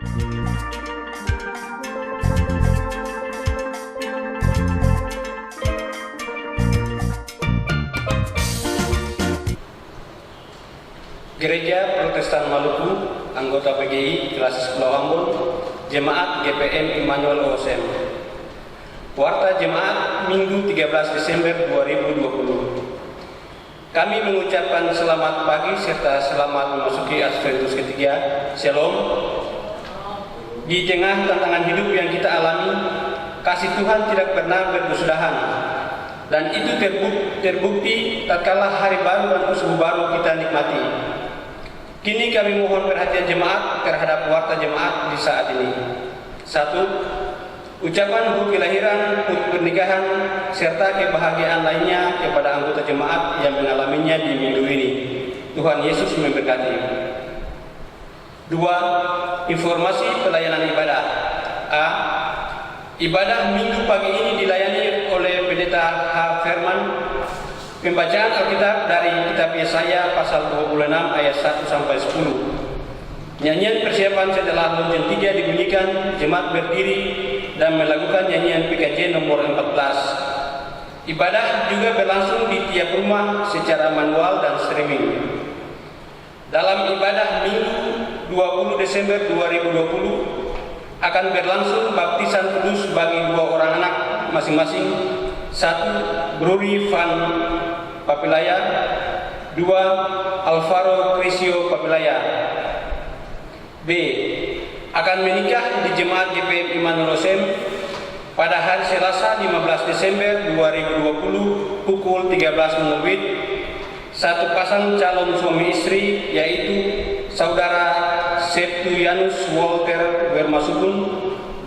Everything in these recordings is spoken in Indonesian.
Gereja Protestan Maluku, anggota PGI, Kelas Pulau Ambon, Jemaat GPM Immanuel OSM. Warta Jemaat Minggu 13 Desember 2020. Kami mengucapkan selamat pagi serta selamat memasuki Adventus ketiga. Shalom. Di tengah tantangan hidup yang kita alami, kasih Tuhan tidak pernah berkesudahan. Dan itu terbukti tatkala hari baru dan usaha baru kita nikmati. Kini kami mohon perhatian jemaat terhadap warta jemaat di saat ini. 1. Ucapan hut kelahiran, hut pernikahan, serta kebahagiaan lainnya kepada anggota jemaat yang mengalaminya di minggu ini. Tuhan Yesus memberkati. 2. Informasi pelayanan ibadah. A. Ibadah minggu pagi ini dilayani oleh Pendeta H. Firman. Pembacaan Alkitab dari kitab Yesaya pasal 26 ayat 1 sampai 10. Nyanyian persiapan setelah lonceng 3 dibunyikan, jemaat berdiri dan melakukan nyanyian PKJ nomor 14. Ibadah juga berlangsung di tiap rumah secara manual dan streaming. Dalam ibadah Minggu 20 Desember 2020 akan berlangsung baptisan kudus bagi 2 orang anak masing-masing. 1. Bruri Van Papilaya, 2. Alvaro Crisio Papilaya. B. Akan menikah di Jemaat GPM Immanuel OSM pada hari Selasa 15 Desember 2020 pukul 13.00. Satu pasang calon suami istri yaitu Saudara Septuyanus Walter Wermasubun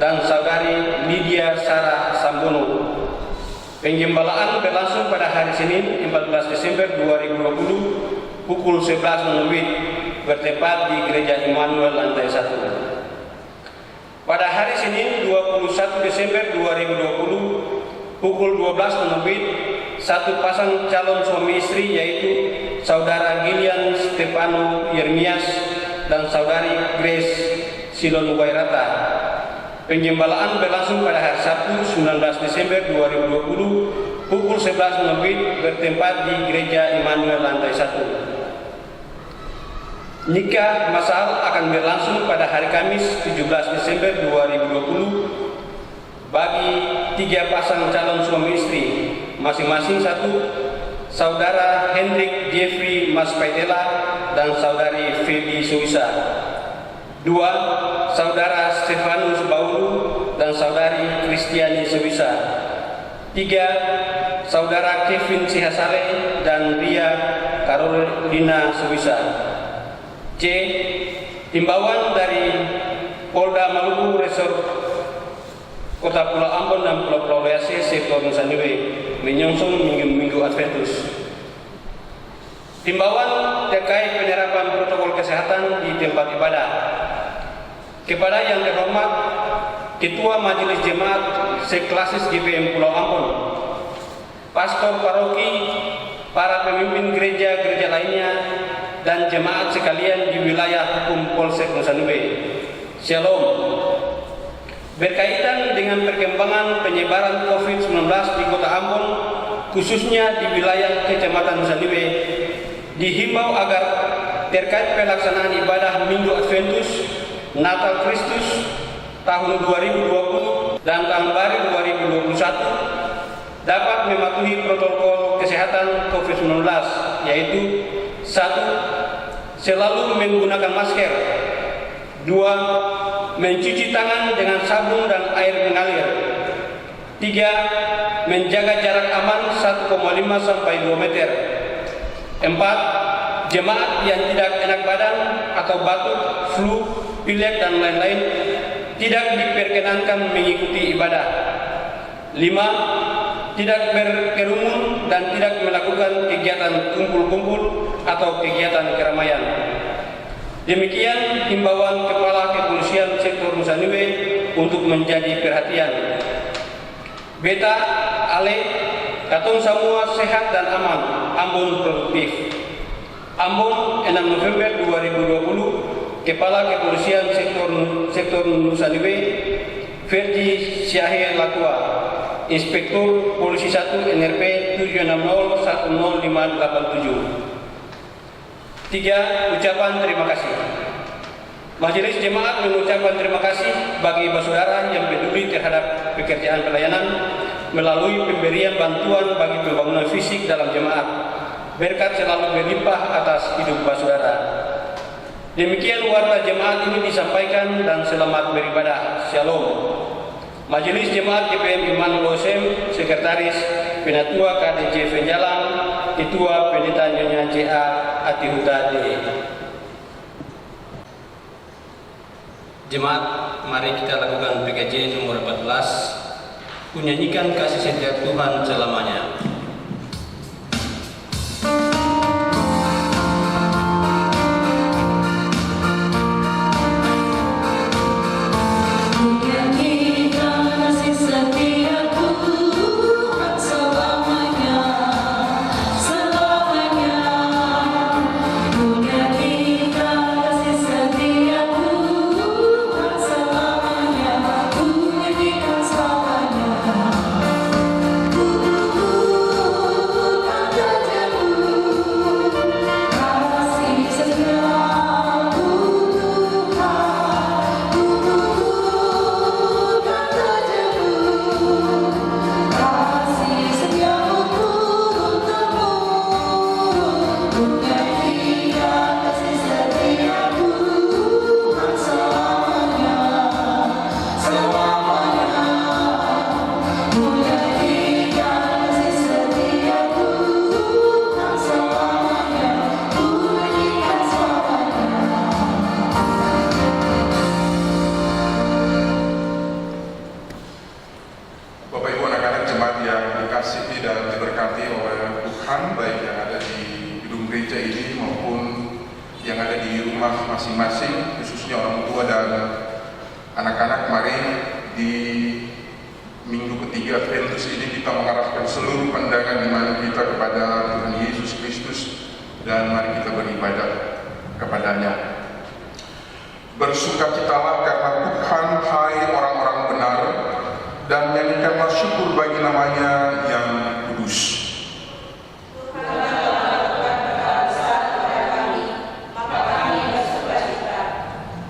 dan Saudari Lydia Sarah Sambono. Pengembalaan berlangsung pada hari Senin 14 Desember 2020 pukul 11.00 bertempat di Gereja Immanuel lantai 1. Pada hari Senin 21 Desember 2020 pukul 12.00 satu pasang calon suami istri yaitu Saudara Gillian Stefano Yermias dan Saudari Grace Silon Wairata. Pengembalaan berlangsung pada hari Sabtu 19 Desember 2020 pukul 11.00 bertempat di Gereja Immanuel lantai 1. Nikah masal akan berlangsung pada hari Kamis 17 Desember 2020 bagi 3 pasang calon suami istri, masing-masing 1 Saudara Hendrik Jeffrey Maspaitela dan Saudari Feby Suisa. 2. Saudara Stefanus Baulu dan Saudari Kristiani Suisa. 3. Saudara Kevin Sihasale dan Ria Carolina Suisa. C. Himbauan dari Polda Maluku Resort Kota Pulau Ambon dan Pulau-Pulau Lease Sektor Nusa Niue menyongsong minggu Adventus. Himbauan terkait penerapan protokol kesehatan di tempat ibadah. Kepada yang terhormat Ketua Majelis Jemaat Seklasis GPM Pulau Ambon, Pastor Paroki, para pemimpin gereja-gereja lainnya, dan jemaat sekalian di wilayah hukum Polsek Nusa Niue. Shalom. Berkaitan dengan perkembangan penyebaran COVID-19 di Kota Ambon, khususnya di wilayah Kecamatan Nusa Niue, dihimbau agar terkait pelaksanaan ibadah Minggu Adventus, Natal Kristus tahun 2020 dan tahun baru 2021 dapat mematuhi protokol kesehatan COVID-19, yaitu 1. Selalu menggunakan masker. 2. Mencuci tangan dengan sabun dan air mengalir. 3. Menjaga jarak aman 1,5 sampai 2 meter. 4. Jemaat yang tidak enak badan atau batuk, flu, pilek dan lain-lain tidak diperkenankan mengikuti ibadah. 5. Tidak berkerumun dan tidak melakukan kegiatan kumpul-kumpul atau kegiatan keramaian. Demikian himbauan Kepala Kepolisian Sektor Nusa Niue untuk menjadi perhatian. Beta, Ale, katong semua sehat dan aman, Ambon produktif. Ambon 6 November 2020, Kepala Kepolisian Sektor Inspektur Nusaniwe, Ferdi Syahe Latua, Inspektur Polisi 1 NRP 760100587. 3. Ucapan terima kasih. Majelis Jemaat mengucapkan terima kasih bagi saudara yang peduli terhadap pekerjaan pelayanan melalui pemberian bantuan bagi pembangunan fisik dalam jemaat. Berkat selalu berlimpah atas hidup saudara. Demikian warta jemaat ini disampaikan dan selamat beribadah. Shalom. Majelis Jemaat GPM Immanuel Osem, Sekretaris Penatua KDJ Venjalan, Ketua Pendeta Nyonya CA Atihuta D. Jemaat, mari kita lakukan PKJ nomor 14, menyanyikan kasih setia Tuhan selamanya. Masing-masing, khususnya orang tua dan anak-anak, mari di minggu ketiga Adventus ini kita mengarahkan seluruh pandangan iman kita kepada Tuhan Yesus Kristus dan mari kita beribadah kepadanya. Bersukacitalah karena Tuhan, hai orang-orang benar, dan nyanyikanlah syukur bagi namanya yang kudus.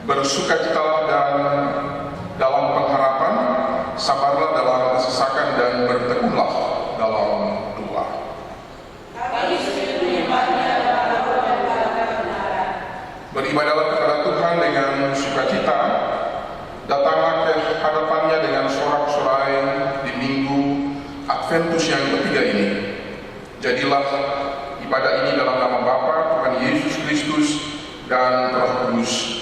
Bersukacitalah dan dalam pengharapan, sabarlah dalam kesesakan dan bertekunlah dalam doa. Beribadahlah kepada Tuhan dengan sukacita, datanglah ke hadapannya dengan sorak-sorai di minggu Adventus yang ketiga ini. Jadilah ibadah ini dalam nama Bapa, Tuhan Yesus Kristus, dan Roh Kudus.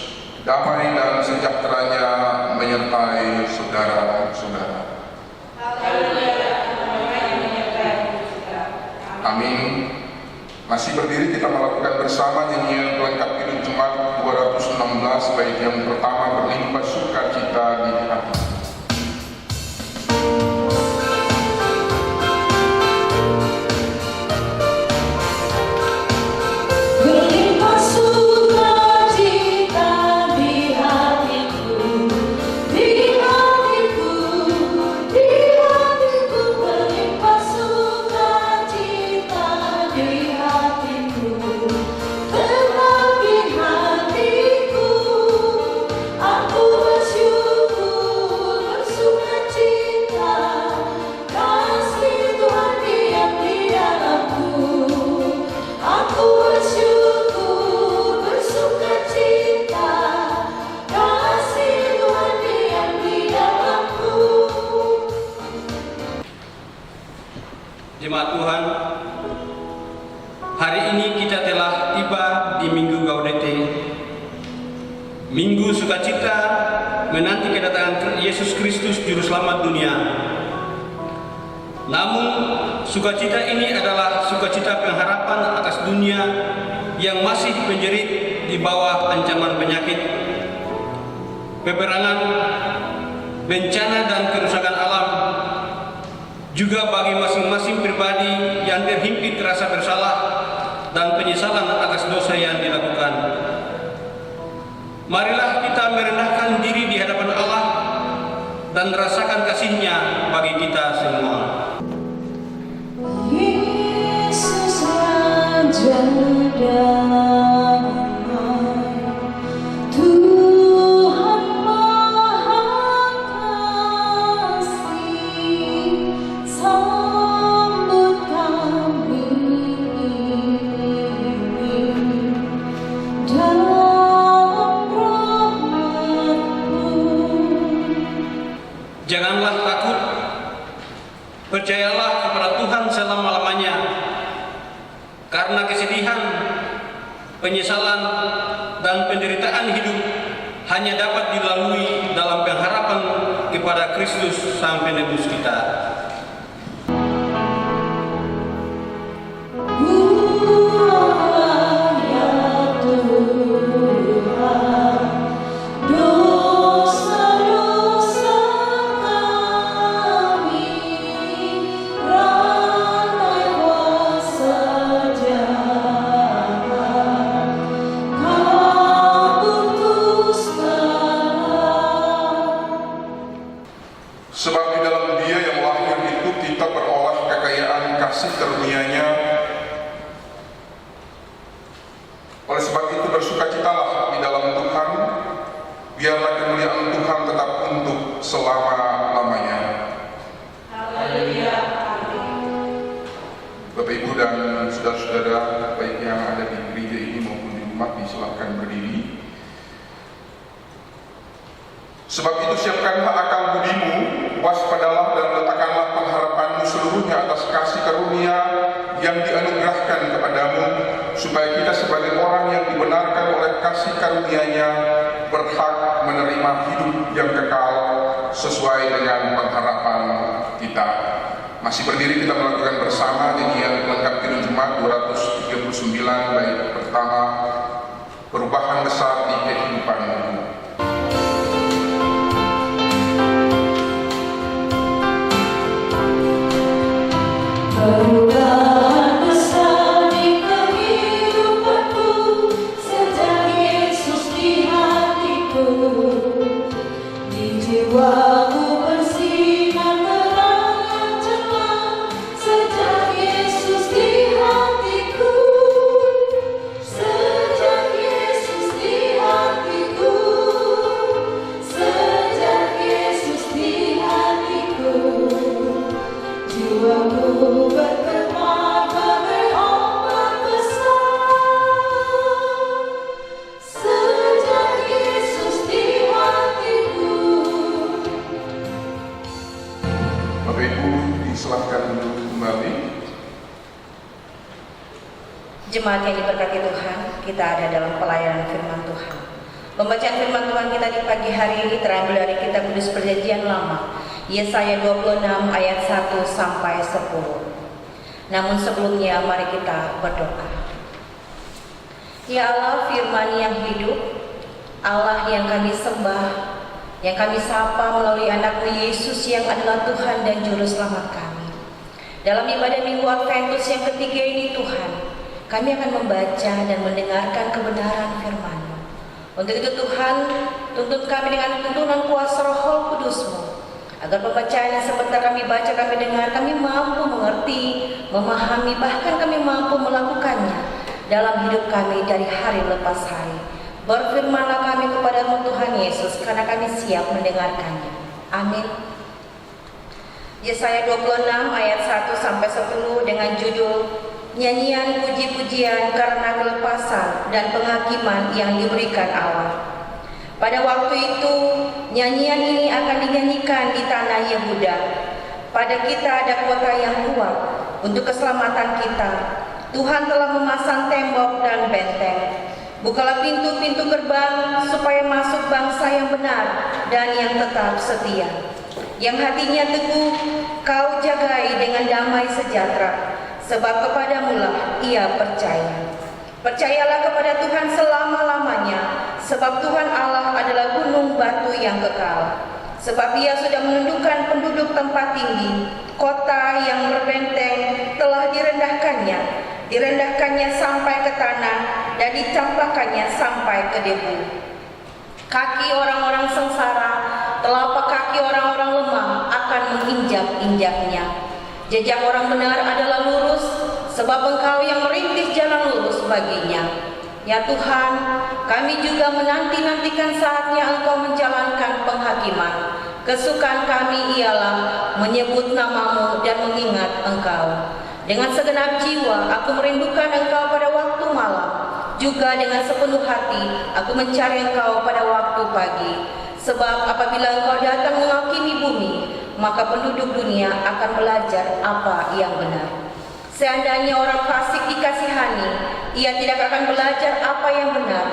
Damai dan sejahteranya menyertai saudara-saudara. Amin. Masih berdiri kita melakukan bersama nyanyian pelengkap hidup jemaat 216 bait yang pertama, berlimpah sukacita di hati. Jemaat Tuhan, hari ini kita telah tiba di Minggu Gaudete, Minggu sukacita menanti kedatangan Yesus Kristus Juru Selamat dunia. Namun, sukacita ini adalah sukacita pengharapan atas dunia yang masih menjerit di bawah ancaman penyakit, peperangan, bencana dan kerusakan alam. Juga bagi masing-masing pribadi yang terhimpit rasa bersalah dan penyesalan atas dosa yang dilakukan. Marilah kita merendahkan diri di hadapan dan rasakan kasih-Nya bagi kita semua. Yesus Raja damai, Tuhan Maha Kasih, sambut kami dalam rahmat-Mu. Janganlah takut, percayalah kepada Tuhan selama-lamanya, karena kesedihan, penyesalan, dan penderitaan hidup hanya dapat dilalui dalam pengharapan kepada Kristus Sang Penebus kita. Sebab di dalam Dia yang lahir itu kita beroleh kekayaan kasih karunia-Nya. Oleh sebab itu bersukacitalah di dalam Tuhan, biarlah kemuliaan Tuhan tetap untuk selama-lamanya. Haleluya. Bapak Ibu dan saudara-saudara baik yang ada di gereja ini maupun di rumah, disilakan berdiri. Sebab itu siapkanlah akal budimu, waspadalah dan letakkanlah pengharapanmu seluruhnya atas kasih karunia yang dianugerahkan kepadamu, supaya kita sebagai orang yang dibenarkan oleh kasih karunia-Nya berhak menerima hidup yang kekal sesuai dengan pengharapan kita. Masih berdiri kita melakukan bersama nyanyian lengkap Kidung Jemaat 239 bait pertama, perubahan besar di kehidupanmu. Perubahan besar di kehidupanku sejak Yesus di hatiku, di jiwaku bersinar terang yang cemerlang sejak Yesus di hatiku, sejak Yesus di hatiku, sejak Yesus di hatiku. Jiwaku bergema bagai ombak besar sejak Yesus di hatiku. Bapak Ibu disilakan duduk kembali. Jemaat yang diberkati Tuhan, kita ada dalam pelayanan firman Tuhan. Pembacaan firman Tuhan kita di pagi hari ini terambil dari kitab Kudus Perjanjian Lama, Yesaya 26 ayat 1 sampai 10. Namun sebelumnya mari kita berdoa. Ya Allah, firman yang hidup, Allah yang kami sembah, yang kami sapa melalui anak-Mu Yesus yang adalah Tuhan dan Juru Selamat kami. Dalam ibadah Minggu Adventus yang ketiga ini Tuhan, kami akan membaca dan mendengarkan kebenaran firman-Mu. Untuk itu Tuhan, tuntun kami dengan tuntunan kuasa Roh Kudus-Mu, agar pembacaan yang sebentar kami baca, kami dengar, kami mampu mengerti, memahami, bahkan kami mampu melakukannya dalam hidup kami dari hari lepas hari. Berfirmanlah kami kepada-Mu Tuhan Yesus, karena kami siap mendengarkannya. Amin. Yesaya 26 ayat 1 sampai 10 dengan judul Nyanyian puji-pujian karena kelepasan dan penghakiman yang diberikan Allah. Pada waktu itu, nyanyian ini akan dinyanyikan di tanah Yehuda. Pada kita ada kota yang kuat untuk keselamatan kita. Tuhan telah memasang tembok dan benteng. Bukalah pintu-pintu gerbang supaya masuk bangsa yang benar dan yang tetap setia. Yang hatinya teguh, kau jagai dengan damai sejahtera. Sebab kepadamu-lah ia percaya. Percayalah kepada Tuhan selama-lamanya, sebab Tuhan Allah adalah gunung batu yang kekal. Sebab ia sudah menundukkan penduduk tempat tinggi, kota yang berbenteng telah direndahkannya sampai ke tanah dan dicampakkannya sampai ke debu. Kaki orang-orang sengsara, telapak kaki kaki orang-orang lemah akan menginjak-injaknya. Jejak orang benar adalah lurus, sebab Engkau yang merintis jalan lurus baginya. Ya Tuhan, kami juga menanti-nantikan saatnya Engkau menjalankan penghakiman. Kesukaan kami ialah menyebut nama-Mu dan mengingat Engkau. Dengan segenap jiwa aku merindukan Engkau pada waktu malam. Juga dengan sepenuh hati aku mencari Engkau pada waktu pagi. Sebab apabila Engkau datang menghakimi bumi, maka penduduk dunia akan belajar apa yang benar. Seandainya orang fasik dikasihani, ia tidak akan belajar apa yang benar.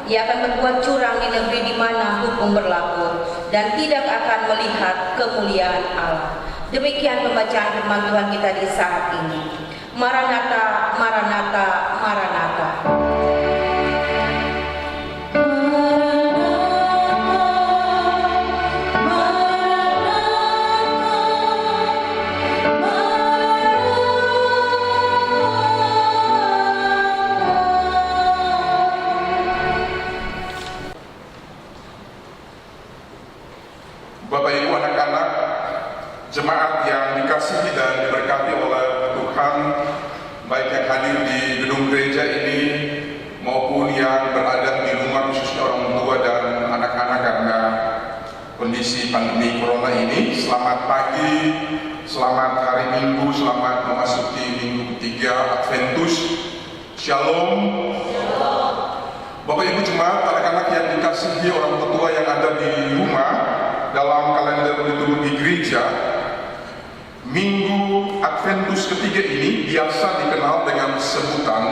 Ia akan berbuat curang di negeri di mana hukum berlaku dan tidak akan melihat kemuliaan Allah. Demikian pembacaan firman Tuhan kita di saat ini. Maranatha, Maranatha, Maranatha. Bapak Ibu anak-anak, jemaat yang dikasihi dan diberkati oleh Tuhan, baik yang hadir di gedung gereja ini maupun yang berada di rumah, khususnya orang tua dan anak-anak karena kondisi pandemi corona ini. Selamat pagi, selamat hari Minggu, selamat memasuki minggu ketiga Adventus. Shalom. Bapak Ibu jemaat, anak-anak yang dikasihi orang tua yang ada di rumah, dalam kalender liturgi gereja, Minggu Adventus ketiga ini biasa dikenal dengan sebutan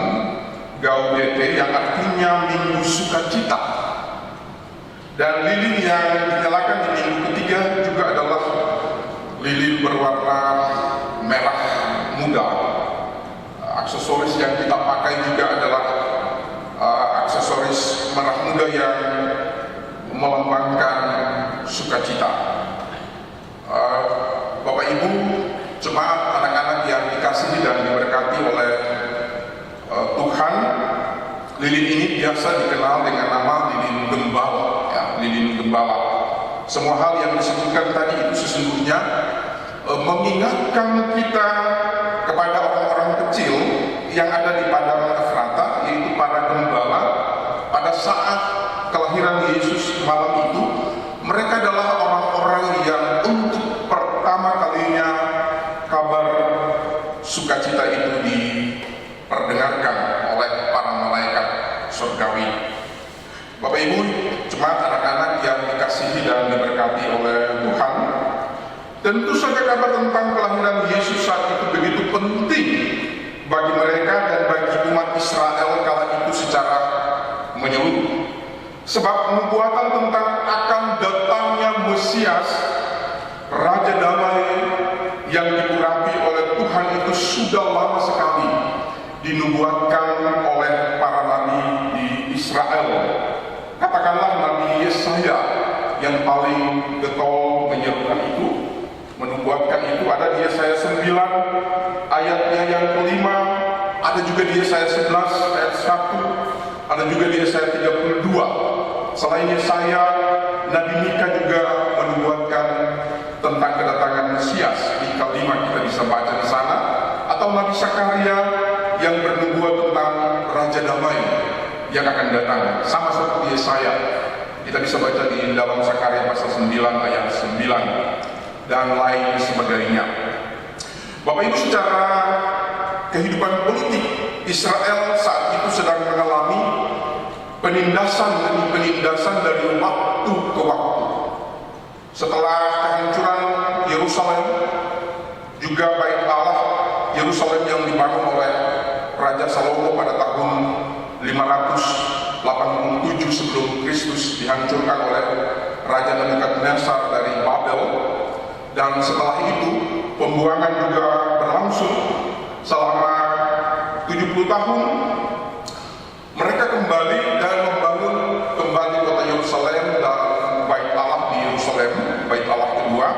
Gaudete, yang artinya Minggu Sukacita. Dan lilin yang dinyalakan di minggu ketiga juga adalah lilin berwarna merah muda. Aksesoris yang kita pakai juga adalah aksesoris merah muda yang melambangkan sukacita. Bapak Ibu, jemaat anak-anak yang dikasihi dan diberkati oleh Tuhan, lilin ini biasa dikenal dengan nama lilin gembala, ya, lilin gembala. Semua hal yang disebutkan tadi itu sesungguhnya mengingatkan kita kepada orang-orang kecil yang ada di padang Efrata, yaitu para gembala. Pada saat kelahiran Yesus malam itu, mereka adalah orang-orang yang untuk pertama kalinya kabar sukacita itu diperdengarkan oleh para malaikat surgawi. Bapak Ibu, jemaat anak-anak yang dikasihi dan diberkati oleh Tuhan, tentu saja kabar tentang kelahiran Yesus saat itu begitu penting bagi mereka dan bagi umat Israel kala itu secara menyeluruh. Sebab nubuatan tentang akan datangnya Mesias, Raja Damai yang diurapi oleh Tuhan itu sudah lama sekali dinubuatkan oleh para nabi di Israel. Katakanlah Nabi Yesaya yang paling getol menyerukan itu, menubuatkan itu. Ada di Yesaya 9 ayatnya yang kelima, ada juga di Yesaya 11 ayat 1, ada juga di Yesaya 32. Selain Yesaya, Nabi Mika juga menubuatkan tentang kedatangan Mesias. Mika 5 kita bisa baca di sana. Atau Nabi Sakaria yang bernubuat tentang Raja Damai yang akan datang, sama seperti Yesaya. Kita bisa baca di dalam Sakaria pasal 9 ayat 9 dan lain sebagainya. Bapak Ibu, secara kehidupan politik Israel saat itu sedang mengalami penindasan demi penindasan dari waktu ke waktu. Setelah kehancuran Yerusalem, juga Bait Allah Yerusalem yang dibangun oleh Raja Salomo pada tahun 587 sebelum Kristus dihancurkan oleh Raja Nebukadnezar dari Babel. Dan setelah itu pembuangan juga berlangsung selama 70 tahun. Mereka kembali dan membangun kembali kota Yerusalem dan Bait Allah di Yerusalem, Bait Allah kedua.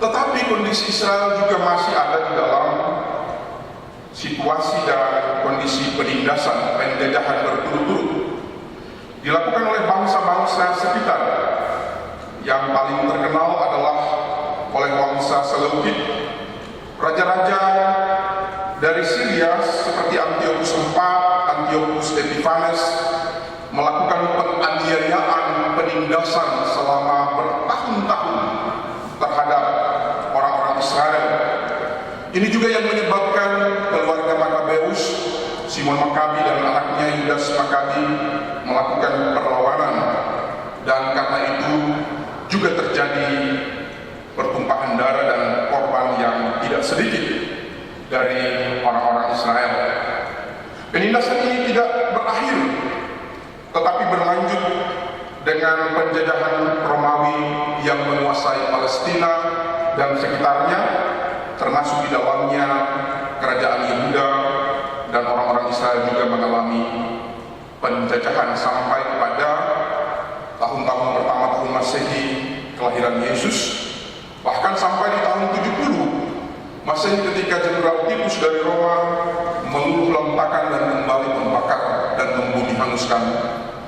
Tetapi kondisi Israel juga masih ada di dalam situasi dan kondisi penindasan, penjajahan berturut-turut dilakukan oleh bangsa-bangsa sekitar yang paling terkenal adalah oleh bangsa Seleukid. Raja-raja dari Syria seperti Antiochus IV, Antiochus Epiphanes melakukan penganiayaan, penindasan selama bertahun-tahun terhadap orang-orang Israel. Ini juga yang menyebabkan keluarga Makabeus, Simon Makabi dan anaknya Yudas Makabi melakukan perlawanan, dan karena itu juga terjadi pertumpahan darah dan korban yang tidak sedikit dari orang-orang Israel. Penindasan ini tidak berakhir, tetapi berlanjut dengan penjajahan Romawi yang menguasai Palestina dan sekitarnya, termasuk di dalamnya kerajaan Yehuda, dan orang-orang Israel juga mengalami penjajahan sampai kepada tahun-tahun pertama tahun Masehi kelahiran Yesus. Bahkan sampai di tahun 70 Masehi ketika Jenderal Titus dari Roma meluluh lantakan dan kembali membakar dan membunuh hanguskan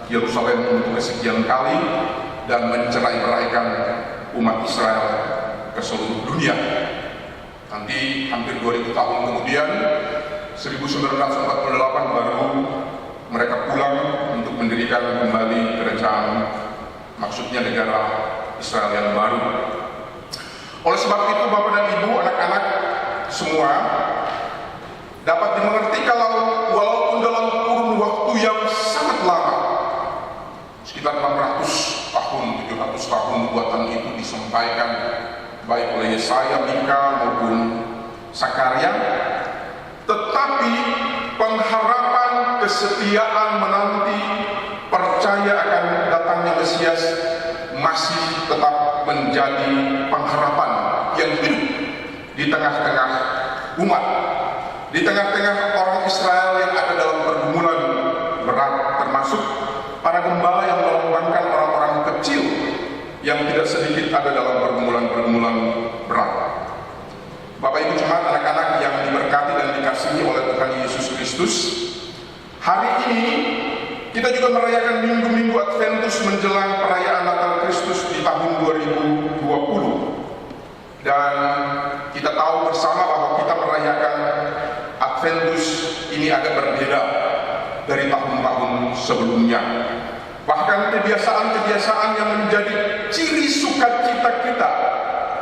Yerusalem untuk kesekian kali dan mencerai-beraikan umat Israel ke seluruh dunia. Nanti hampir 2000 tahun kemudian 1948 baru mereka pulang untuk mendirikan kembali kerajaan, maksudnya negara Israel yang baru. Oleh sebab itu Bapak dan Ibu, anak-anak semua, dapat dimengerti kalau walaupun dalam kurun waktu yang sangat lama, sekitar 600 tahun, 700 tahun buatan itu disampaikan baik oleh Yesaya, Mika maupun Sakaria, tetapi pengharapan, kesetiaan menanti, percaya akan datangnya Mesias masih tetap menjadi pengharapan yang hidup di tengah-tengah umat, di tengah-tengah orang Israel yang ada dalam pergumulan berat, termasuk para gembala yang melambangkan orang-orang kecil yang tidak sedikit ada dalam pergumulan-pergumulan berat. Bapak Ibu jemaat, anak-anak yang diberkati dan dikasihi oleh Tuhan Yesus Kristus, hari ini kita juga merayakan minggu-minggu Adventus menjelang perayaan Natal Kristus di tahun 2020. Dan kita tahu bersama bahwa kita merayakan Adventus ini agak berbeda dari tahun-tahun sebelumnya. Bahkan kebiasaan-kebiasaan yang menjadi ciri sukacita kita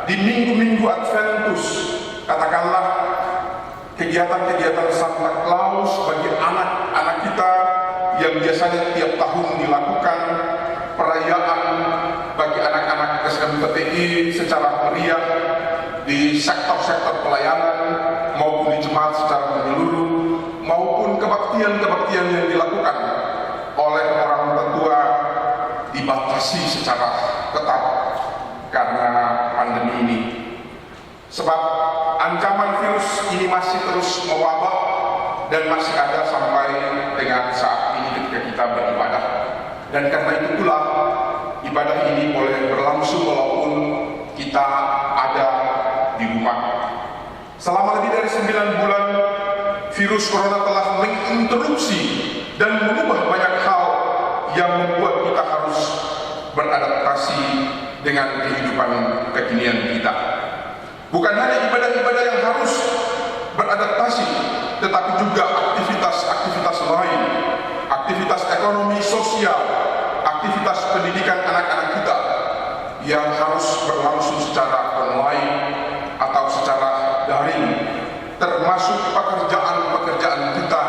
di minggu-minggu Adventus, katakanlah kegiatan-kegiatan Santa Claus bagi anak-anak kita yang biasanya tiap tahun dilakukan, perayaan bagi anak-anak SMPTI secara meriah di sektor-sektor pelayanan maupun di jemaat secara menyeluruh, maupun kebaktian-kebaktian yang dilakukan oleh orang tetua dibatasi secara ketat karena pandemi ini. Sebab ancaman virus ini masih terus mewabah dan masih ada sampai dengan saat ini ketika kita beribadah. Dan karena itu pula ibadah ini boleh berlangsung walaupun kita ada di rumah. Selama lebih dari 9 bulan virus corona telah menginterupsi dan mengubah banyak hal yang membuat kita harus beradaptasi dengan kehidupan kekinian kita. Bukan hanya ibadah-ibadah yang harus beradaptasi, tetapi juga aktivitas-aktivitas lain, aktivitas ekonomi sosial, aktivitas pendidikan anak-anak kita yang harus berlangsung secara online atau secara daring, termasuk pekerjaan-pekerjaan kita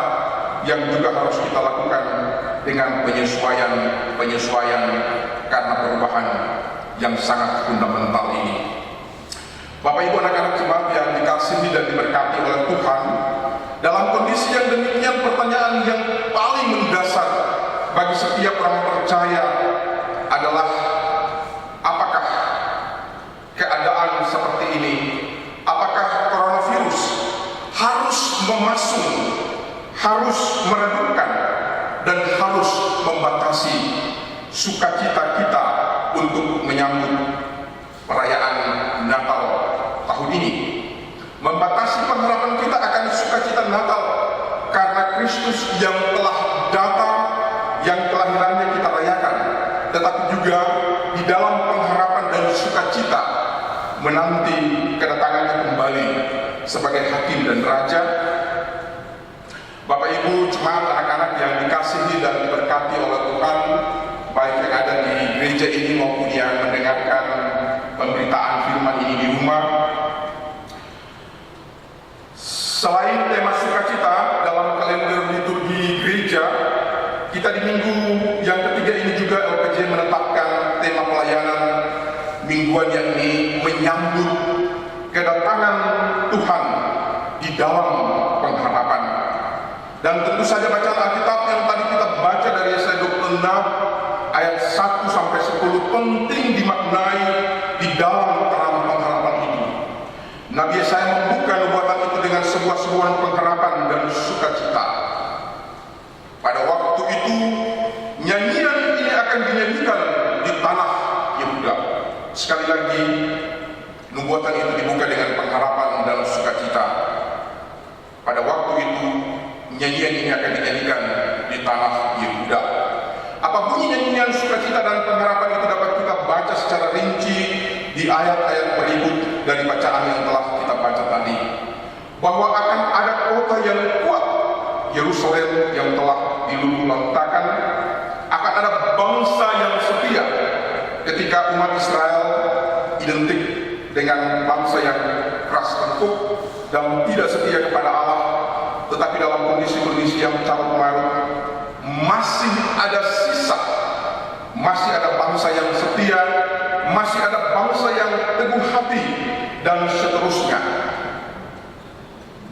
yang juga harus kita lakukan dengan penyesuaian karena perubahan yang sangat fundamental ini. Bapak Ibu anak-anak jemaat yang dikasihi dan diberkati oleh Tuhan, dalam kondisi yang demikian pertanyaan yang paling mendasar bagi setiap orang percaya adalah apakah keadaan seperti ini, apakah coronavirus harus memasung, harus meredupkan dan harus membatasi sukacita kita untuk menyambut perayaan Natal tahun ini, membatasi pengharapan kita akan sukacita Natal karena Kristus yang telah datang, yang kelahirannya kita rayakan, tetapi juga di dalam pengharapan menanti kedatangannya kembali sebagai hakim dan raja. Bapak Ibu, jemaat, anak-anak yang dikasihi dan diberkati oleh Tuhan, baik yang ada di gereja ini maupun yang mendengarkan pemberitaan firman ini di rumah. Selain tema sukacita dalam kalender liturgi gereja, kita di minggu yang ketiga ini juga LPJ menetapkan tema pelayanan mingguan, yakni menyambut kedatangan Tuhan di dalam pengharapan. Dan tentu saja bacaan Alkitab yang tadi kita baca dari Yesaya 26 ayat 1 sampai 10 penting dimaknai di dalam terang pengharapan ini. Nabi Yesaya membuka nubuatan itu dengan sebuah seruan pengharapan dan sukacita. Pada waktu itu nyanyian ini akan dinyanyikan di tanah Yehuda. Sekali lagi, nubuatan itu dibuka dengan pengharapan dan sukacita. Pada waktu itu nyanyian ini akan dinyanyikan di tanah Yehuda. Apa bunyi nyanyian sukacita dan pengharapan itu dapat kita baca secara rinci di ayat-ayat berikut dari bacaan yang telah kita baca tadi. Bahwa akan ada kota yang kuat, Yerusalem yang telah diluluhlantakan, akan ada bangsa yang setia. Ketika umat Israel identik dengan bangsa yang keras tengkuk dan tidak setia kepada Allah, tetapi dalam kondisi-kondisi yang carut marut masih ada sisa, masih ada bangsa yang setia, masih ada bangsa yang teguh hati, dan seterusnya.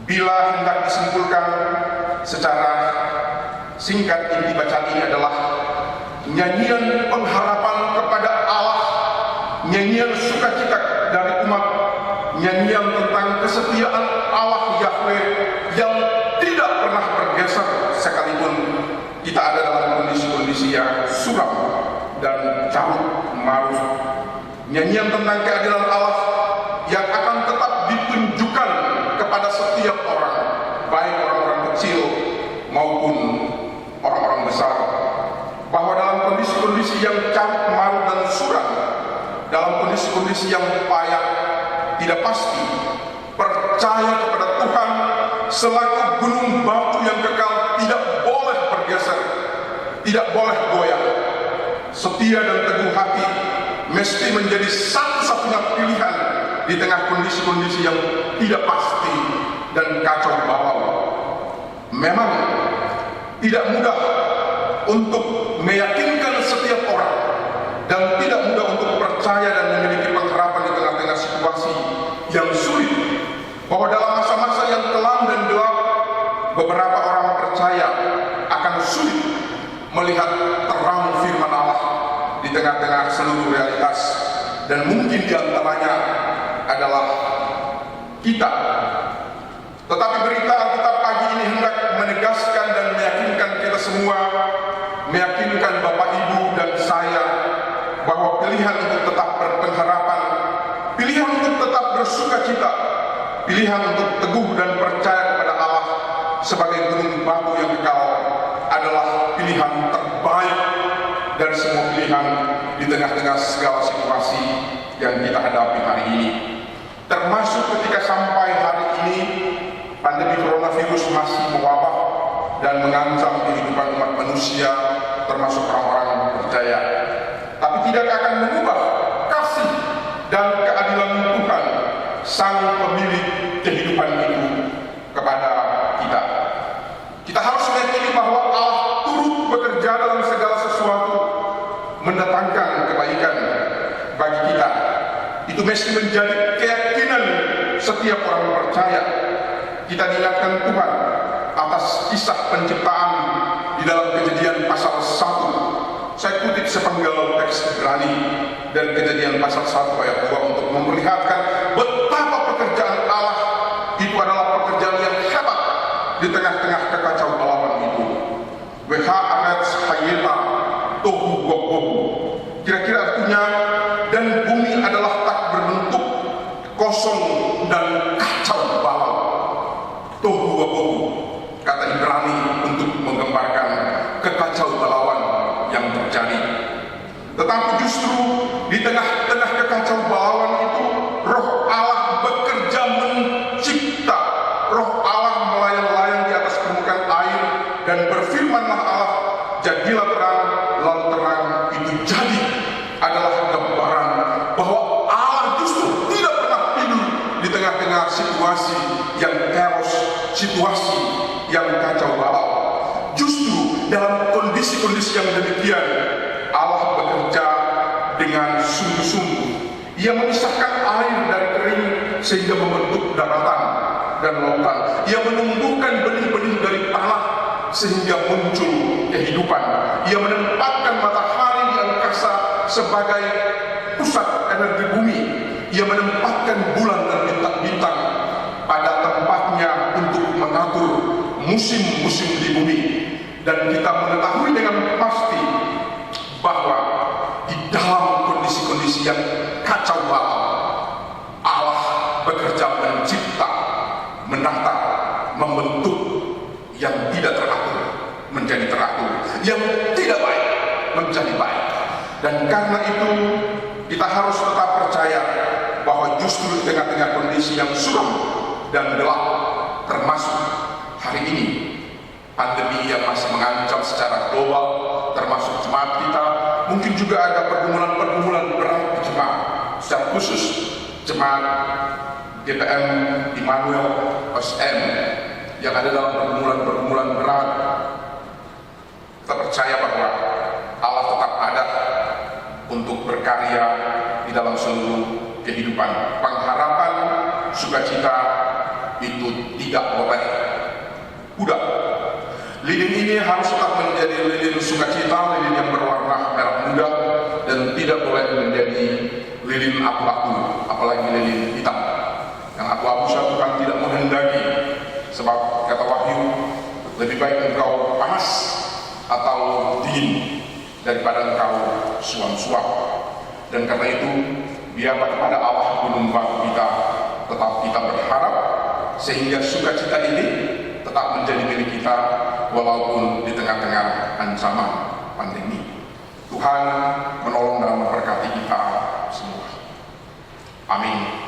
Bila hendak disimpulkan secara singkat, inti bacaan ini adalah nyanyian pengharapan kepada Allah, nyanyian sukacita dari umat, nyanyian tentang kesetiaan Allah Yahweh yang tidak pernah bergeser sekalipun kita ada dalam kondisi-kondisi yang suram dan carut marut. Nyanyian tentang keadilan Allah yang akan tetap ditunjukkan kepada setiap orang, baik orang-orang kecil maupun orang-orang besar, bahwa dalam kondisi-kondisi yang carut marut dan suram, dalam kondisi-kondisi yang payah, tidak pasti, percaya kepada Tuhan selaku gunung batu yang kekal tidak boleh bergeser, tidak boleh goyah. Setia dan teguh hati mesti menjadi satu-satunya pilihan di tengah kondisi-kondisi yang tidak pasti dan kacau balau. Memang tidak mudah untuk meyakinkan setiap orang dan tidak mudah untuk percaya dan memiliki pengharapan di tengah-tengah situasi yang sulit, bahwa dalam masa-masa yang kelam dan gelap beberapa orang percaya akan sulit melihat terang firman Allah di tengah-tengah seluruh realitas, dan mungkin diantaranya adalah kita. Tetapi berita Alkitab pagi ini hendak menegaskan dan meyakinkan kita semua, meyakinkan Bapak Ibu dan saya, bahwa pilihan untuk tetap berpengharapan, pilihan untuk tetap bersukacita, pilihan untuk teguh dan percaya kepada Allah sebagai gunung batu yang kekal adalah pilihan terbaik dari semua pilihan di tengah-tengah segala situasi yang kita hadapi hari ini. Termasuk ketika sampai hari ini pandemi coronavirus masih mewabah dan mengancam kehidupan umat manusia, termasuk orang-orang yang percaya. Tapi tidak akan mengubah kasih dan keadilan Tuhan, Sang Pemilik kehidupan itu, kepada kita. Kita harus meyakini bahwa Allah turut bekerja dalam segala sesuatu, mendatangkan kebaikan bagi kita. Itu mesti menjadi keyakinan setiap orang percaya. Kita diingatkan Tuhan atas kisah penciptaan di dalam Kejadian pasal 1. Saya kutip sepenggal teks Ibrani dan Kejadian pasal 1 ayat 2 untuk memperlihatkan betapa pekerjaan Allah itu adalah pekerjaan yang hebat di tengah-tengah kekacauan balauan itu. Weha'aret hayeta tohu gogohu. Kira-kira artinya, dan bumi adalah tak berbentuk, kosong dan kacau balau. Tohu gogohu, kata Ibrani untuk menggambarkan kekacau balauan yang terjadi. Tetapi justru di tengah-tengah kekacau balauan itu, Roh situasi yang kacau balau. Justru dalam kondisi-kondisi yang demikian, Allah bekerja dengan sungguh-sungguh. Ia memisahkan air dari kering sehingga membentuk daratan dan lautan. Ia menumbuhkan benih-benih dari tanah sehingga muncul kehidupan. Ia menempatkan matahari di angkasa sebagai pusat energi bumi. Ia menempatkan bulan dan bintang-bintang pada tempatnya untuk mengatur musim-musim di bumi. Dan kita mengetahui dengan pasti bahwa di dalam kondisi-kondisi yang kacau balau, Allah bekerja mencipta, menata, membentuk yang tidak teratur menjadi teratur, yang tidak baik menjadi baik. Dan karena itu kita harus tetap percaya bahwa justru di tengah-tengah kondisi yang suram dan gelap, termasuk hari ini pandemi yang masih mengancam secara global, termasuk jemaat kita, mungkin juga ada pergumulan-pergumulan berat di jemaat, secara khusus jemaat GPM Immanuel OSM yang ada dalam pergumulan-pergumulan berat. Kita percaya bahwa Allah tetap ada untuk berkarya di dalam seluruh kehidupan. Pengharapan, sukacita itu tidak boleh pudar. Lilin ini harus tetap menjadi lilin sukacita, lilin yang berwarna merah muda, dan tidak boleh menjadi lilin abu-abu, apalagi lilin hitam. Yang abu-abu Tuhan tidak menghendaki, sebab kata Wahyu, lebih baik engkau panas atau dingin daripada engkau suam-suam. Dan karena itu, biarlah kepada Allah gunung batu kita tetap kita berharap, sehingga sukacita ini tetap menjadi milik kita walaupun di tengah-tengah ancaman pandemi. Tuhan menolong dan memberkati kita semua. Amin.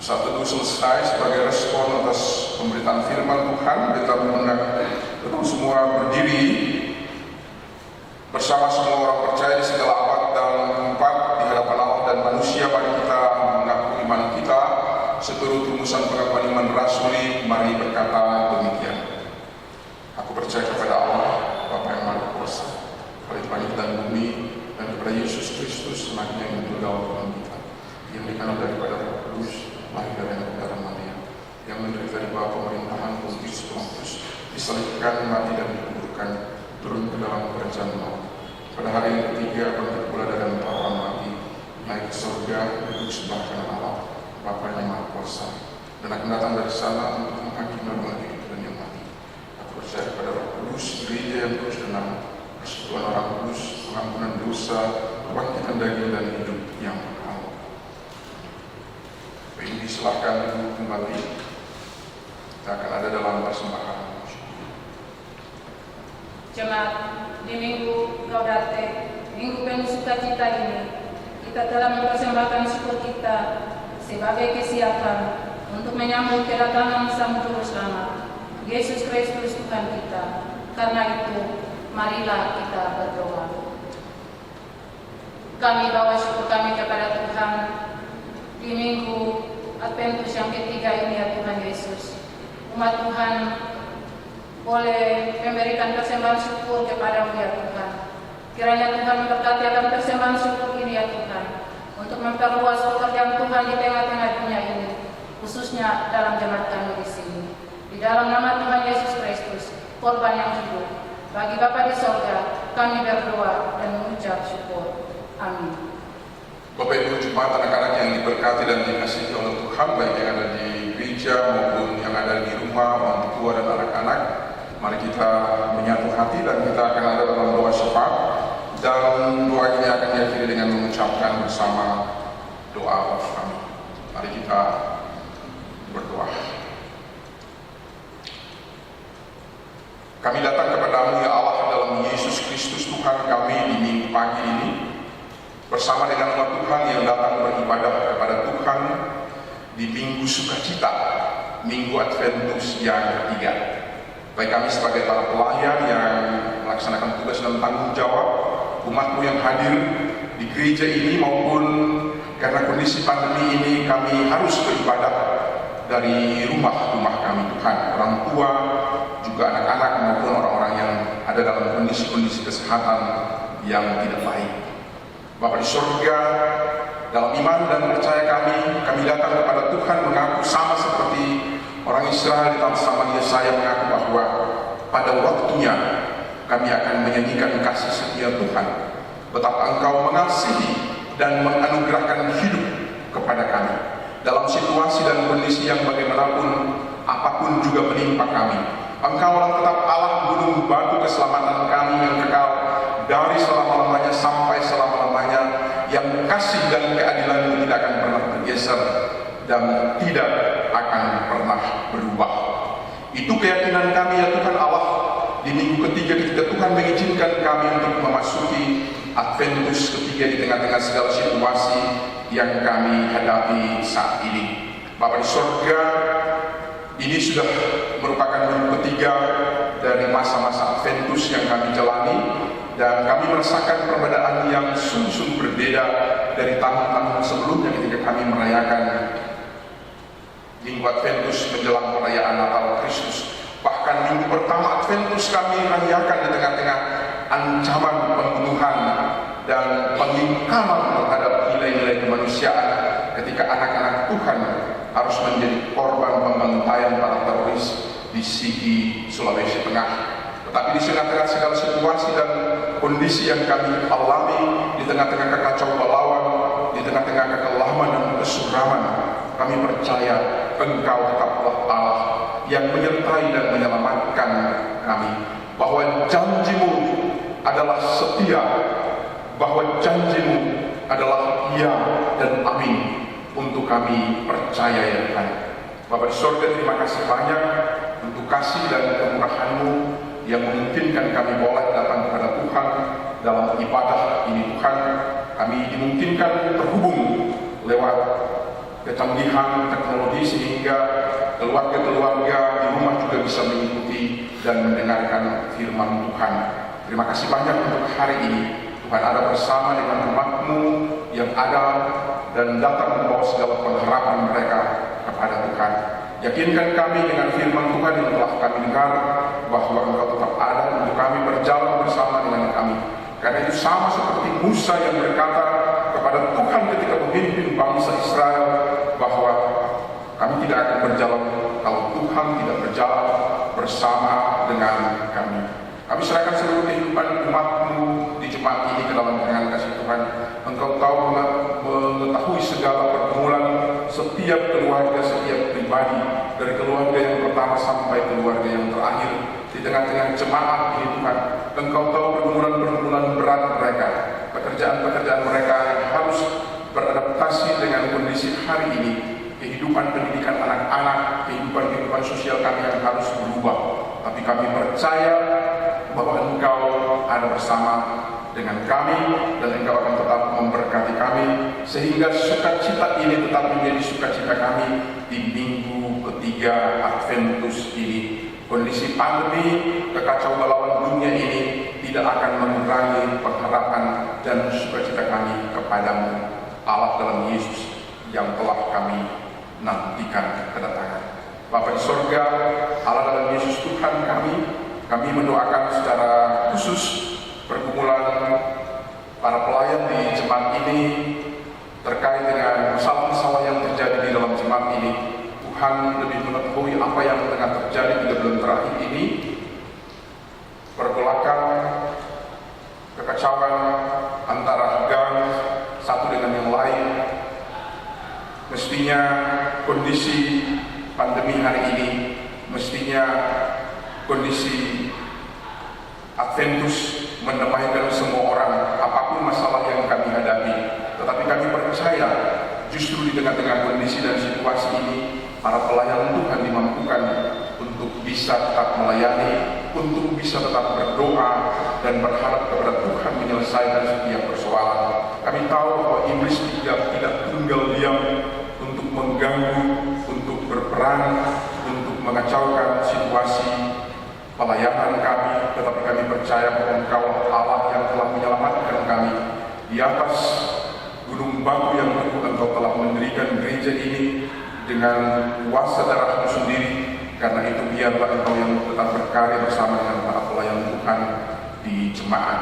Saat teduh selesai, sebagai respon atas pemberitaan firman Tuhan, kita mengundang kita semua berdiri bersama semua orang percaya di segala abad dan tempat di hadapan Allah dan manusia. Mari kita mengaku iman kita seturut rumusan pengakuan iman rasuli. Mari berkata demikian: Aku percaya kepada Allah, Bapa yang Maha Kuasa, Bapa langit dan bumi, dan kepada Yesus Kristus, anaknya yang tunggal Tuhan kita, yang dikandung daripada Roh Kudus, lahir dari darah Maria, yang menderita di bawah pemerintahan Pontius Pilatus, disalibkan, mati dan dikuburkan, turun ke dalam kerajaan maut. Pada hari yang ketiga, bangkit pula dari antara orang mati, naik ke surga, duduk sebelah kanan Allah, Bapa yang Maha Kuasa, dan akan datang dari sana untuk menghakimi orang hidup dan yang mati. Aku percaya kepada Roh Kudus, gereja yang terus dan persekutuan orang kudus, pengampunan dosa, kebangkitan daging dan hidup yang ini silakan duduk kembali. Kita akan ada dalam persembahan. Jemaat, di minggu Gaudete, minggu penuh sukacita ini, kita telah mempersembahkan syukur kita sebagai kesiapan untuk menyambut kedatangan Sang Juru Selamat, Yesus Kristus Tuhan kita. Karena itu, marilah kita berdoa. Kami bawa syukur kami kepada Tuhan di minggu Adventus yang ketiga ini, ya Tuhan Yesus. Umat Tuhan boleh memberikan persembahan syukur kepada-Mu, ya Tuhan. Kiranya Tuhan memberkati akan persembahan syukur ini, ya Tuhan, untuk memperluas pekerjaan Tuhan di tengah-tengah dunia ini, khususnya dalam jemaat kami di sini. Di dalam nama Tuhan Yesus Kristus, korban yang hidup, bagi Bapa di sorga, kami berdoa dan mengucap syukur. Amin. Bapak Ibu jemaat, anak-anak yang diberkati dan dikasihi oleh Tuhan, baik yang ada di gereja maupun yang ada di rumah, orang tua dan anak-anak, mari kita menyatu hati dan kita akan ada dalam doa syafaat. Dan doa ini akan diakhiri dengan mengucapkan bersama doa Bapa kami. Mari kita berdoa. Kami datang kepadamu ya Allah dalam Yesus Kristus Tuhan kami di minggu pagi ini, bersama dengan umat Tuhan yang datang beribadah kepada Tuhan di minggu sukacita, minggu Adventus yang ketiga. Baik kami sebagai para pelayan yang melaksanakan tugas dan tanggung jawab, umatmu yang hadir di gereja ini, maupun karena kondisi pandemi ini kami harus beribadah dari rumah-rumah kami Tuhan, orang tua, juga anak-anak maupun orang-orang yang ada dalam kondisi-kondisi kesehatan yang tidak baik. Bapa di surga, dalam iman dan percaya kami datang kepada Tuhan mengaku sama seperti orang Israel di tanah Samaria. Saya mengaku bahwa pada waktunya kami akan menyanyikan kasih setia Tuhan, betapa Engkau mengasihi dan menganugerahkan hidup kepada kami dalam situasi dan kondisi yang bagaimanapun, apapun juga menimpa kami. Engkaulah tetap Allah gunung batu keselamatan kami yang kekal dari selama-lamanya sampai selama-lamanya, yang kasih dan keadilan-Mu tidak akan pernah bergeser dan tidak akan pernah berubah. Itu keyakinan kami ya Tuhan Allah di minggu ketiga ketika Tuhan mengizinkan kami untuk memasuki Adventus ketiga di tengah-tengah segala situasi yang kami hadapi saat ini. Bapa di surga, ini sudah merupakan minggu ketiga dari masa-masa Adventus yang kami jalani, dan kami merasakan perbedaan yang sungguh-sungguh berbeda dari tahun-tahun sebelumnya ketika kami merayakan minggu Adventus menjelang perayaan Natal Kristus. Bahkan minggu pertama Adventus kami rayakan di tengah-tengah ancaman pembunuhan dan pengingkaran terhadap nilai-nilai kemanusiaan, ketika anak-anak Tuhan harus menjadi korban pembantaian para teroris di Sigi, Sulawesi Tengah. Tetapi di tengah-tengah segala situasi dan kondisi yang kami alami, di tengah-tengah kekacauan balauan, di tengah-tengah kekelaman dan kesuraman, kami percaya Engkau tetaplah Allah yang menyertai dan menyelamatkan kami, bahwa janji-Mu adalah setia, bahwa janji-Mu adalah ya dan amin. Untuk kami percaya ya Tuhan. Bapa di surga, terima kasih banyak untuk kasih dan kemurahan-Mu yang memungkinkan kami boleh datang kepada Tuhan dalam ibadah ini Tuhan. Kami dimungkinkan terhubung lewat kecanggihan teknologi sehingga keluarga-keluarga di rumah juga bisa mengikuti dan mendengarkan firman Tuhan. Terima kasih banyak untuk hari ini. Tuhan ada bersama dengan umat-Mu yang ada dan datang membawa segala pengharapan mereka kepada Tuhan. Yakinkan kami dengan firman Tuhan yang telah kami dengar, bahwa Engkau tetap ada untuk kami berjalan bersama dengan kami. Karena itu sama seperti Musa yang berkata kepada Tuhan ketika memimpin bangsa Israel, bahwa kami tidak akan berjalan kalau Tuhan tidak berjalan bersama dengan kami. Kami serahkan seluruh kehidupan umat-Mu di jemaat ini ke dalam tangan kasih Tuhan. Engkau tahu mengetahui segala pergumulan setiap keluarga, setiap pribadi, dari keluarga yang pertama sampai keluarga yang terakhir di tengah-tengah jemaat ini Tuhan. Engkau tahu pergumulan-pergumulan berat mereka, pekerjaan-pekerjaan mereka yang harus beradaptasi dengan kondisi hari ini, kehidupan pendidikan anak-anak, kehidupan sosial kami yang harus berubah. Tapi kami percaya bahwa Engkau ada bersama dengan kami, dan Engkau akan tetap memberkati kami, sehingga sukacita ini tetap menjadi sukacita kami di minggu ketiga Adventus ini. Kondisi pandemi, kekacauan balauan dunia ini tidak akan mengurangi pengharapan dan sukacita kami kepadamu, Allah dalam Yesus yang telah kami nantikan kedatangan. Bapa di surga, Allah dalam Yesus Tuhan kami mendoakan secara khusus pergumulan para pelayan di jemaat ini terkait dengan masalah-masalah yang terjadi di dalam jemaat ini. Tuhan lebih mengetahui apa yang tengah terjadi di bulan terakhir ini, pergolakan, kekacauan antara gang satu dengan yang lain. Mestinya kondisi pandemi hari ini, mestinya kondisi Adventus mendamaikan semua orang, apapun masalah yang kami hadapi. Tetapi kami percaya justru di tengah-tengah kondisi dan situasi ini, para pelayan Tuhan dimampukan untuk bisa tetap melayani, untuk bisa tetap berdoa dan berharap kepada Tuhan menyelesaikan setiap persoalan. Kami tahu bahwa iblis tidak tinggal diam untuk mengganggu, untuk berperan, untuk mengacaukan situasi pelayanan kami, tetapi kami percaya bahwa Engkau Allah yang telah menyelamatkan kami. Di atas gunung batu yang teguh Engkau telah mendirikan gereja ini dengan kuasa darah-Mu sendiri. Karena itu biarlah Engkau yang tetap berkarya bersama dengan para pelayan Tuhan di jemaat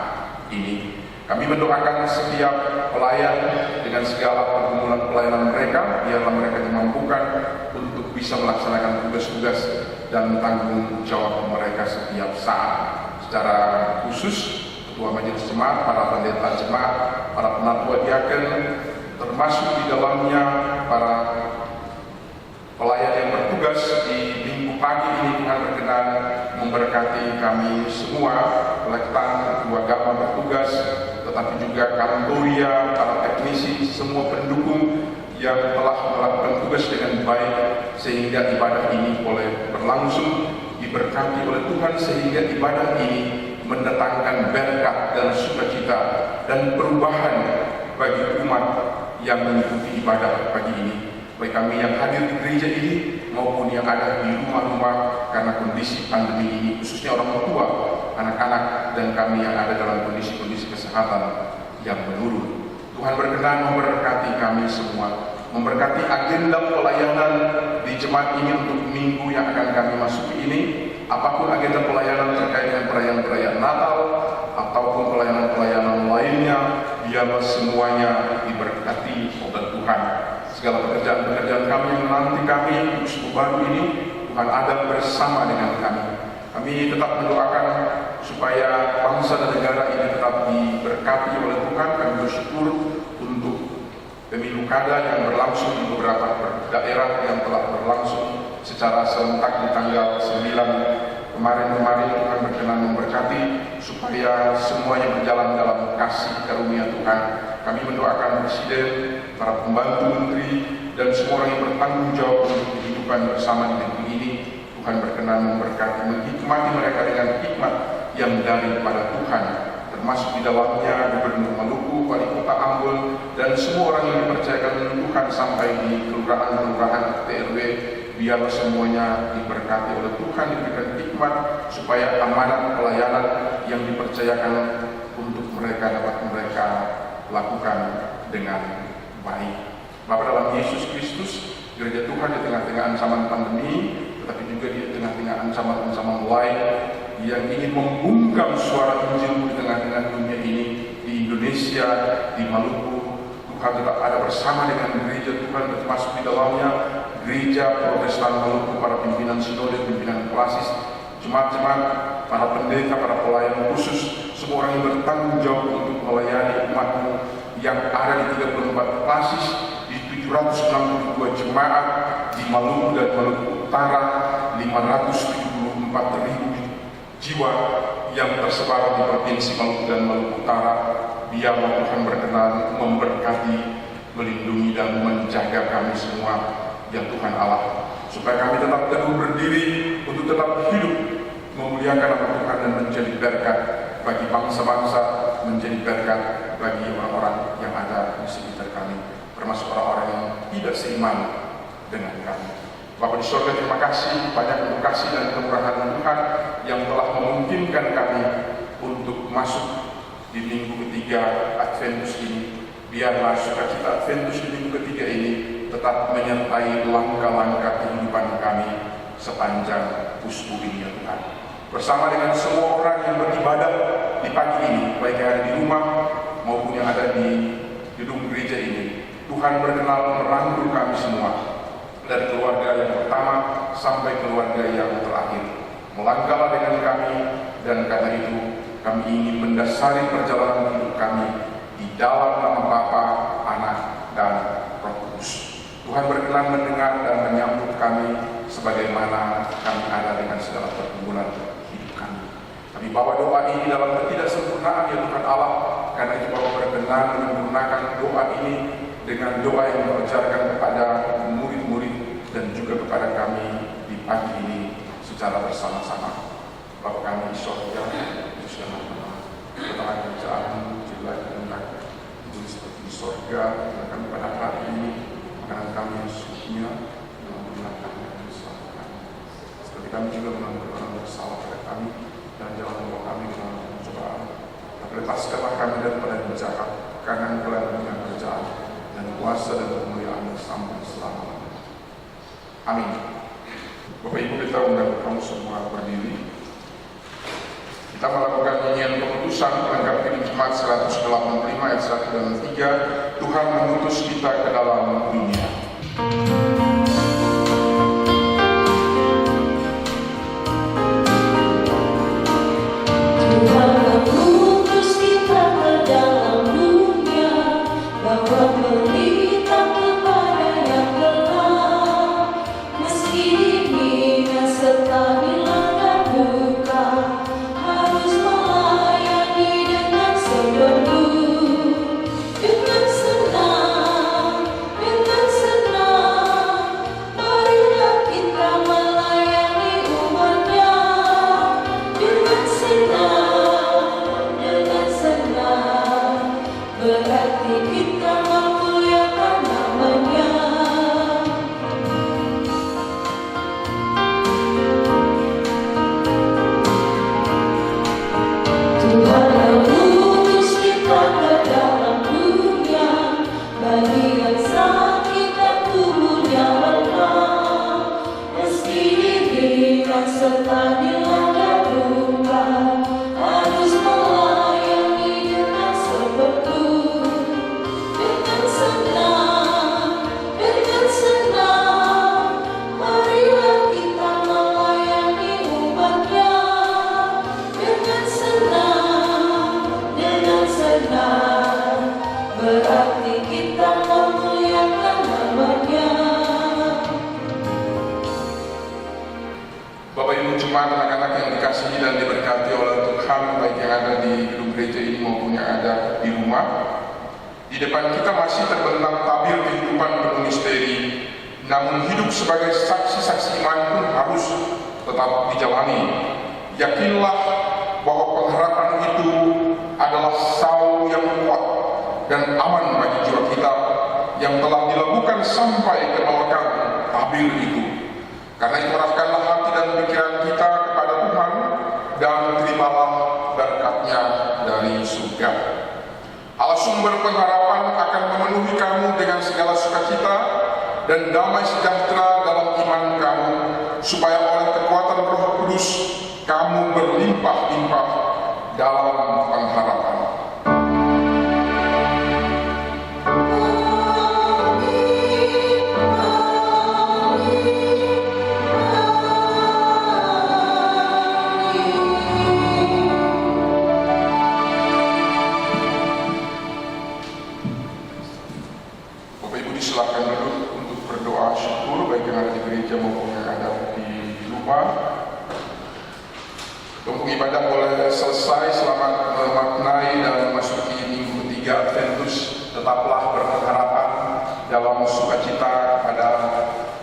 ini. Kami mendoakan setiap pelayan dengan segala pergumulan pelayanan mereka, biarlah mereka dimampukan untuk bisa melaksanakan tugas-tugas dan tanggung jawab mereka setiap saat. Secara khusus, Ketua Majelis Jemaat, para pendeta jemaat, para penatua diaken, termasuk di dalamnya para pelayan yang bertugas di minggu pagi ini, Tuhan berkenan memberkati kami semua, Lektan, Ketua Gama bertugas, tetapi juga Kantoria, para teknisi, semua pendukung yang telah melakukan tugas dengan baik sehingga ibadah ini boleh berlangsung, diberkati oleh Tuhan sehingga ibadah ini mendatangkan berkat dan sukacita dan perubahan bagi umat yang mengikuti ibadah pagi ini. Baik kami yang hadir di gereja ini maupun yang ada di rumah-rumah karena kondisi pandemi ini, khususnya orang tua, anak-anak, dan kami yang ada dalam kondisi-kondisi kesehatan yang menurun. Tuhan berkenan memberkati kami semua, memberkati agenda pelayanan di jemaat ini untuk minggu yang akan kami masuki ini. Apapun agenda pelayanan terkait dengan perayaan-perayaan Natal ataupun pelayanan-pelayanan lainnya, biarlah semuanya diberkati oleh Tuhan. Segala pekerjaan-pekerjaan kami yang menanti kami untuk baru ini, Tuhan ada bersama dengan kami. Kami tetap mendoakan supaya bangsa dan negara ini tetap diberkati oleh Tuhan. Kami bersyukur untuk pemilu kada yang berlangsung di beberapa daerah yang telah berlangsung secara serentak di tanggal 9 kemarin. Tuhan berkenan memberkati supaya semuanya berjalan dalam kasih karunia Tuhan. Kami mendoakan Presiden, para pembantu menteri, dan semua orang yang bertanggung jawab untuk kehidupan bersama di negeri ini. Tuhan berkenan memberkati, menghikmati mereka dengan hikmat yang daripada Tuhan, termasuk di dalamnya Gubernur Maluku, Wali Kota Ambon, dan semua orang yang dipercayakan oleh Tuhan sampai di kelurahan-kelurahan TRW. Biarlah semuanya diberkati oleh Tuhan, diberikan hikmat supaya amanat pelayanan yang dipercayakan untuk mereka dapat mereka lakukan dengan baik. Bapa dalam Yesus Kristus, gereja Tuhan di tengah-tengah ancaman pandemi, tetapi juga di tengah-tengah ancaman-ancaman lain yang ingin membungkam suara Injil di tengah-tengah dunia ini, di Indonesia, di Maluku, Tuhan tetap ada bersama dengan gereja Tuhan, termasuk di dalamnya Gereja Protestan Maluku, para pimpinan sinode, pimpinan klasis, jemaat-jemaat, para pendeta, para pelayan khusus, semua orang yang bertanggung jawab untuk melayani umat-Mu yang ada di 34 klasis, di 762 jemaat di Maluku dan Maluku Utara, 574.000 jiwa yang tersebar di Provinsi Maluku dan Maluku Utara. Biarlah Tuhan berkenan memberkati, melindungi dan menjaga kami semua, ya Tuhan Allah, supaya kami tetap teguh berdiri untuk tetap hidup memuliakan nama Tuhan dan menjadi berkat bagi bangsa-bangsa, menjadi berkat bagi orang-orang yang ada di sekitar kami, termasuk orang-orang yang tidak seiman dengan kami. Bapa di surga, terima kasih banyak untuk kasih dan kemurahan Tuhan yang telah memungkinkan kami untuk masuk di minggu ketiga Adventus ini. Biarlah sukacita Adventus di minggu ketiga ini tetap menyertai langkah-langkah kehidupan kami sepanjang pusku ini, ya Tuhan. Bersama dengan semua orang yang beribadah di pagi ini, baik yang ada di rumah maupun yang ada di gedung gereja ini, Tuhan berkenan merangkul kami semua, dari keluarga yang pertama sampai keluarga yang terakhir. Melangkahlah dengan kami, dan karena itu kami ingin mendasari perjalanan hidup kami di dalam nama Bapa, Anak, dan Roh Kudus. Tuhan berkenan mendengar dan menyambut kami sebagaimana kami ada dengan segala pergumulan hidup kami. Kami bawa doa ini dalam ketidaksempurnaan, ya Tuhan Allah, karena itu Bapak berkenan menggunakan doa ini dengan doa yang diajarkan kepada murid-murid dan juga kepada kami di pagi ini secara bersama-sama. Bapa kami di surga, Yesus nama, bertahan kerjaan, jadilah kehendak itu seperti di surga. Kami pada hari ini makanan kami yang secukupnya, mengampunilah kami dan kesalahan kami. Seperti kami juga mengampuni orang bersalah pada kami, dan jangan membawa kami ke dalam pencobaan. Tapi lepaskanlah kami daripada yang jahat, karena Engkau yang punya kerjaan dan kuasa dan kemuliaan sampai selama-lamanya. Amin. Bapak Ibu, kita undang kamu semua berdiri. Kita melakukan nyanyian pemutusan melengkapi Jemaat 185 ayat 1 dan 3. Tuhan mengutus kita ke dalam dunia. Tuhan mengutus kita ke dalam dunia, bawa berita kepada yang gelap, meski dihina serta dilanda duka, harus melayani dengan sepenuh, dengan senang, marilah kita melayani umatnya, dengan senang, berarti kita memuliakan namanya. Tuhan mengutus kita ke dalam dunia, bagi yang sakit dan tubuhnya lemah, meski dihina serta dilanda duka, harus melayani dengan sepenuh, dengan senang, marilah kita melayani umatnya, dengan senang, berarti kita memuliakan namanya. Bapak Ibu Jemaat, anak-anak yang dikasihi dan diberkati oleh Tuhan, baik yang ada di gedung gereja ini maupun yang ada di rumah. Di depan kita masih terbentang tabir kehidupan penuh misteri, namun hidup sebagai saksi-saksi iman pun harus tetap dijalani. Yakinlah bahwa pengharapan itu adalah sau yang kuat dan aman bagi jiwa kita yang telah dilakukan sampai ke belakang tabir itu. Karena itu arahkanlah hati dan pikiran kita kepada Tuhan dan terimalah berkat-Nya dari surga. Allah sumber pengharapan akan memenuhi kamu dengan segala sukacita dan damai sejahtera dalam iman kamu, supaya oleh kekuatan Roh Kudus kamu berlimpah-limpah dalam pengharapan. Bapak Ibu disilakan duduk untuk berdoa syukur, baik yang ada di gereja maupun yang ada di rumah. Tumpung ibadah boleh selesai. Selamat memaknai dan memasuki minggu ketiga Adventus. Tetaplah berpengharapan dalam sukacita kepada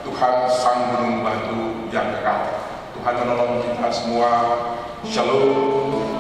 Tuhan Sang Gunung Batu yang dekat. Tuhan menolong kita semua. Shalom.